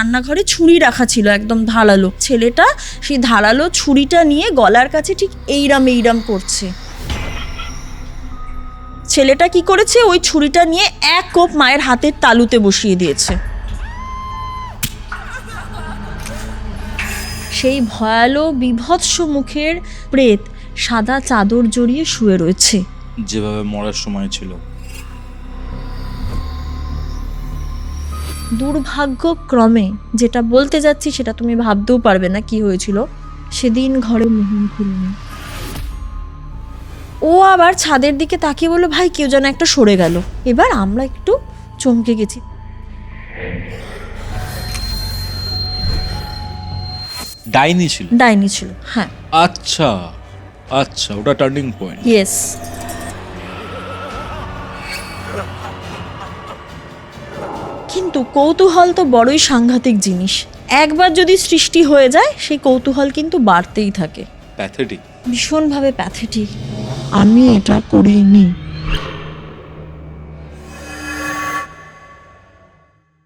রান্নাঘরে ছুরি রাখা ছিল একদম ধারালো। ছেলেটা সেই ধারালো ছুরিটা নিয়ে গলার কাছে ঠিক এইরাম করছে। ছেলেটা কি করেছে, ওই ছুরিটা নিয়ে এক কোপ মায়ের হাতের তালুতে বসিয়ে দিয়েছে। সেই ভয়ালো বিভৎস মুখের প্রেত সাদা চাদর জড়িয়ে শুয়ে রয়েছে, যেভাবে মরার সময় ছিল। দুর্ভাগ্যক্রমে যেটা বলতে যাচ্ছি সেটা তুমি ভাবতেও পারবে না কি হয়েছিল। সেদিন ঘরে মোহন ছিল না। ও আবার ছাদের দিকে তাকিয়ে বলল, ভাই কেউ যেন একটা সরে গেল। এবার আমরা একটু চমকে গেছি। ডাইনি ছিল? ডাইনি ছিল, হ্যাঁ। আচ্ছা আচ্ছা, ওটা টার্নিং পয়েন্ট। ইয়েস। কিন্তু কৌতূহল তো বড়ই সাংঘাতিক জিনিস। একবার যদি সৃষ্টি হয়ে যায় সেই কৌতূহল কিন্তু বাড়তেই থাকে। প্যাথেটিক, ভীষণভাবে প্যাথেটিক। আমি এটা করিনি।